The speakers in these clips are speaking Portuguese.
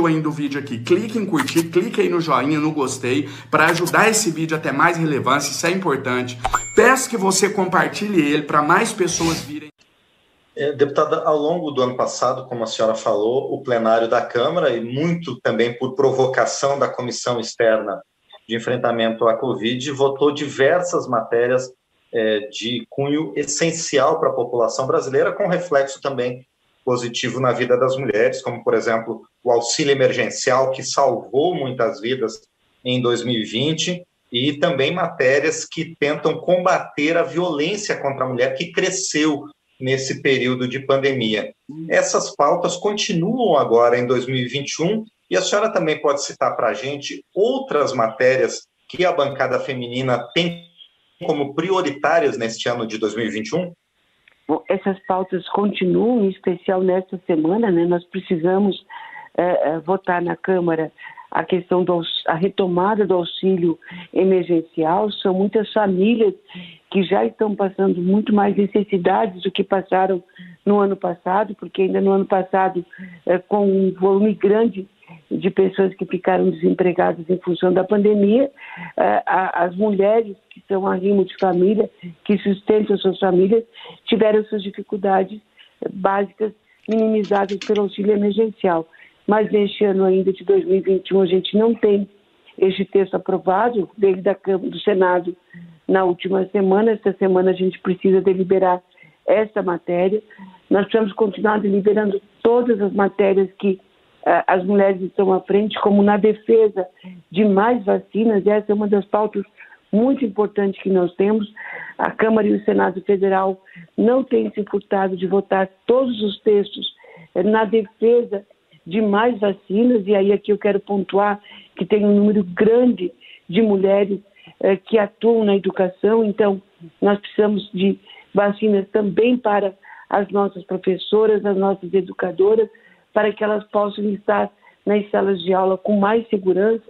ainda o vídeo aqui, clique em curtir, clique aí no joinha, no gostei, para ajudar esse vídeo a ter mais relevância, isso é importante. Peço que você compartilhe ele para mais pessoas virem. Deputada, ao longo do ano passado, como a senhora falou, o plenário da Câmara, e muito também por provocação da Comissão Externa de Enfrentamento à Covid, votou diversas matérias de cunho essencial para a população brasileira, com reflexo também positivo na vida das mulheres, como, por exemplo, o auxílio emergencial, que salvou muitas vidas em 2020, e também matérias que tentam combater a violência contra a mulher, que cresceu nesse período de pandemia. Essas pautas continuam agora em 2021, e a senhora também pode citar para a gente outras matérias que a bancada feminina tem como prioritárias neste ano de 2021? Bom, essas pautas continuam, em especial nesta semana, né? Nós precisamos votar na Câmara a questão da retomada do auxílio emergencial. São muitas famílias que já estão passando muito mais necessidades do que passaram no ano passado, porque ainda no ano passado, com um volume grande de pessoas que ficaram desempregadas em função da pandemia, as mulheres que são arrimo de família, que sustentam suas famílias, tiveram suas dificuldades básicas minimizadas pelo auxílio emergencial. Mas neste ano ainda de 2021 a gente não tem este texto aprovado, desde da Câmara do Senado na última semana. Esta semana a gente precisa deliberar esta matéria. Nós precisamos continuar deliberando todas as matérias que as mulheres estão à frente, como na defesa de mais vacinas. Essa é uma das pautas muito importantes que nós temos. A Câmara e o Senado Federal não têm se furtado de votar todos os textos na defesa de mais vacinas, e aí aqui eu quero pontuar que tem um número grande de mulheres que atuam na educação, então nós precisamos de vacinas também para as nossas professoras, as nossas educadoras, para que elas possam estar nas salas de aula com mais segurança.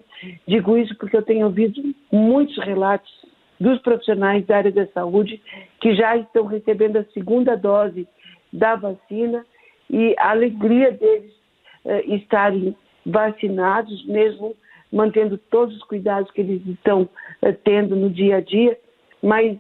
Digo isso porque eu tenho ouvido muitos relatos dos profissionais da área da saúde que já estão recebendo a segunda dose da vacina, e a alegria deles estarem vacinados, mesmo mantendo todos os cuidados que eles estão tendo no dia a dia, mas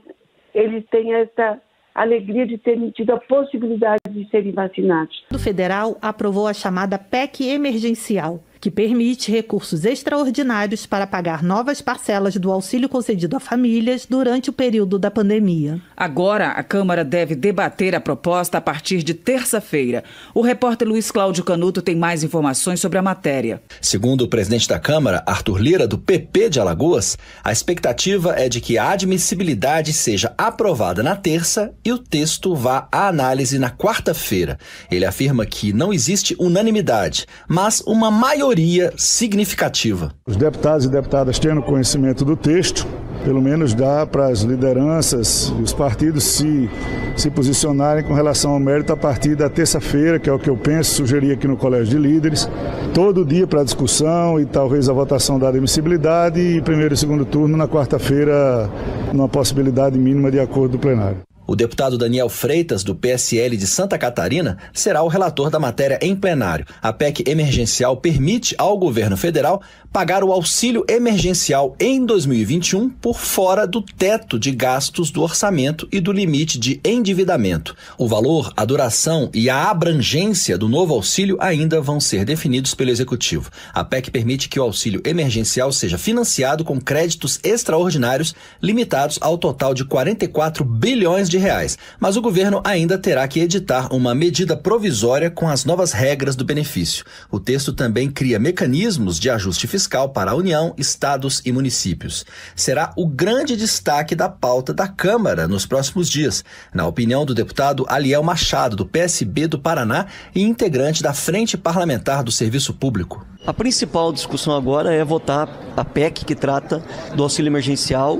eles têm essa alegria de terem tido a possibilidade de serem vacinados. O federal aprovou a chamada PEC emergencial, que permite recursos extraordinários para pagar novas parcelas do auxílio concedido a famílias durante o período da pandemia. Agora, a Câmara deve debater a proposta a partir de terça-feira. O repórter Luiz Cláudio Canuto tem mais informações sobre a matéria. Segundo o presidente da Câmara, Arthur Lira, do PP de Alagoas, a expectativa é de que a admissibilidade seja aprovada na terça e o texto vá à análise na quarta-feira. Ele afirma que não existe unanimidade, mas uma maioria significativa. Os deputados e deputadas tendo conhecimento do texto, pelo menos dá para as lideranças e os partidos se posicionarem com relação ao mérito a partir da terça-feira, que é o que eu penso, sugeri aqui no Colégio de Líderes, todo dia para a discussão e talvez a votação da admissibilidade, e primeiro e segundo turno na quarta-feira, numa possibilidade mínima de acordo do plenário. O deputado Daniel Freitas, do PSL de Santa Catarina, será o relator da matéria em plenário. A PEC emergencial permite ao governo federal pagar o auxílio emergencial em 2021 por fora do teto de gastos do orçamento e do limite de endividamento. O valor, a duração e a abrangência do novo auxílio ainda vão ser definidos pelo Executivo. A PEC permite que o auxílio emergencial seja financiado com créditos extraordinários limitados ao total de 44 bilhões de reais, mas o governo ainda terá que editar uma medida provisória com as novas regras do benefício. O texto também cria mecanismos de ajuste fiscal para a União, estados e municípios. Será o grande destaque da pauta da Câmara nos próximos dias, na opinião do deputado Aliel Machado, do PSB do Paraná e integrante da Frente Parlamentar do Serviço Público. A principal discussão agora é votar a PEC que trata do auxílio emergencial,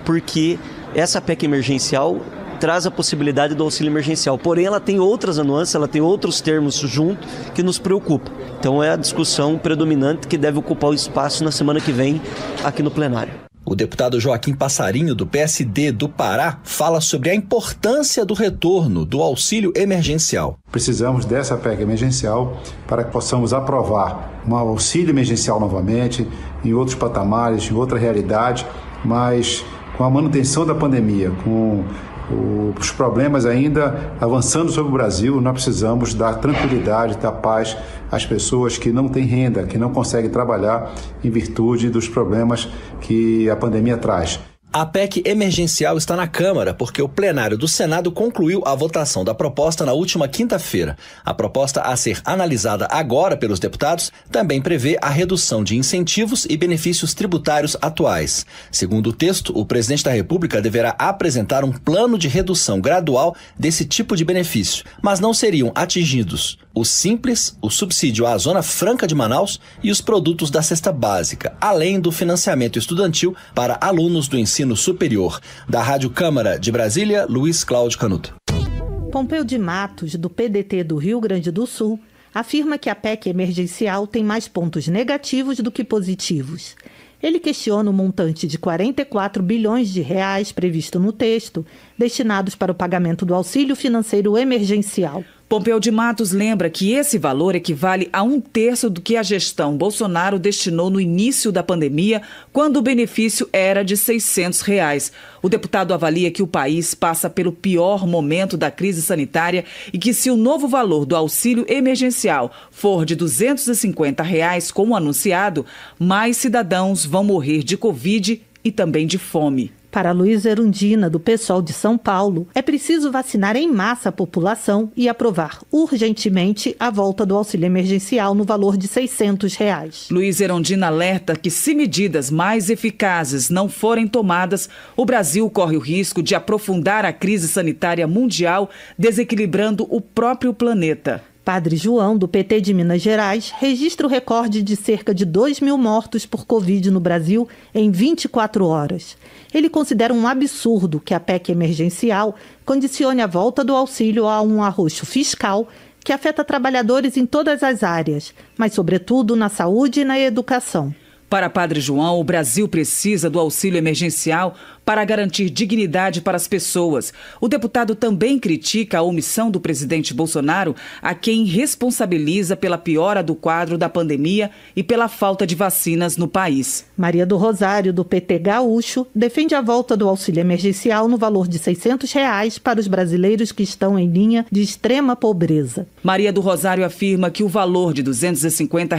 porque essa PEC emergencial traz a possibilidade do auxílio emergencial. Porém, ela tem outras nuances, ela tem outros termos junto que nos preocupam. Então, é a discussão predominante que deve ocupar o espaço na semana que vem aqui no plenário. O deputado Joaquim Passarinho, do PSD do Pará, fala sobre a importância do retorno do auxílio emergencial. Precisamos dessa PEC emergencial para que possamos aprovar um auxílio emergencial novamente, em outros patamares, em outra realidade, mas com a manutenção da pandemia, com os problemas ainda avançando sobre o Brasil, nós precisamos dar tranquilidade, dar paz às pessoas que não têm renda, que não conseguem trabalhar em virtude dos problemas que a pandemia traz. A PEC emergencial está na Câmara porque o plenário do Senado concluiu a votação da proposta na última quinta-feira. A proposta a ser analisada agora pelos deputados também prevê a redução de incentivos e benefícios tributários atuais. Segundo o texto, o presidente da República deverá apresentar um plano de redução gradual desse tipo de benefício, mas não seriam atingidos o Simples, o subsídio à Zona Franca de Manaus e os produtos da cesta básica, além do financiamento estudantil para alunos do ensino superior. Da Rádio Câmara de Brasília, Luiz Cláudio Canuto. Pompeu de Matos, do PDT do Rio Grande do Sul, afirma que a PEC emergencial tem mais pontos negativos do que positivos. Ele questiona o montante de 44 bilhões de reais previsto no texto, destinados para o pagamento do auxílio financeiro emergencial. Pompeu de Matos lembra que esse valor equivale a 1/3 do que a gestão Bolsonaro destinou no início da pandemia, quando o benefício era de R$ 600. O deputado avalia que o país passa pelo pior momento da crise sanitária e que, se o novo valor do auxílio emergencial for de R$ 250, como anunciado, mais cidadãos vão morrer de Covid e também de fome. Para Luísa Erundina, do PSOL de São Paulo, é preciso vacinar em massa a população e aprovar urgentemente a volta do auxílio emergencial no valor de R$ 600. Luísa Erundina alerta que, se medidas mais eficazes não forem tomadas, o Brasil corre o risco de aprofundar a crise sanitária mundial, desequilibrando o próprio planeta. Padre João, do PT de Minas Gerais, registra o recorde de cerca de 2.000 mortos por Covid no Brasil em 24 horas. Ele considera um absurdo que a PEC emergencial condicione a volta do auxílio a um arroxo fiscal que afeta trabalhadores em todas as áreas, mas sobretudo na saúde e na educação. Para Padre João, o Brasil precisa do auxílio emergencial para garantir dignidade para as pessoas. O deputado também critica a omissão do presidente Bolsonaro, a quem responsabiliza pela piora do quadro da pandemia e pela falta de vacinas no país. Maria do Rosário, do PT Gaúcho, defende a volta do auxílio emergencial no valor de R$ 600 para os brasileiros que estão em linha de extrema pobreza. Maria do Rosário afirma que o valor de R$ 250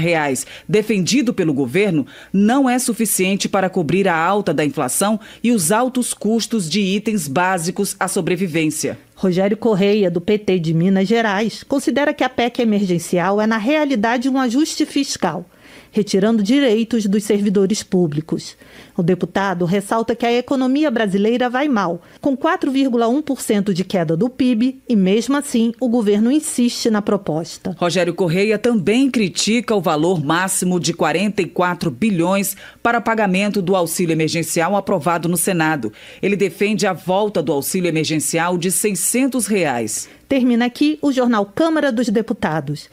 defendido pelo governo não é suficiente para cobrir a alta da inflação e os altos custos de itens básicos à sobrevivência. Rogério Correia, do PT de Minas Gerais, considera que a PEC emergencial é, na realidade, um ajuste fiscal, retirando direitos dos servidores públicos. O deputado ressalta que a economia brasileira vai mal, com 4,1% de queda do PIB, e mesmo assim o governo insiste na proposta. Rogério Correia também critica o valor máximo de 44 bilhões para pagamento do auxílio emergencial aprovado no Senado. Ele defende a volta do auxílio emergencial de R$ 600. Termina aqui o jornal Câmara dos Deputados.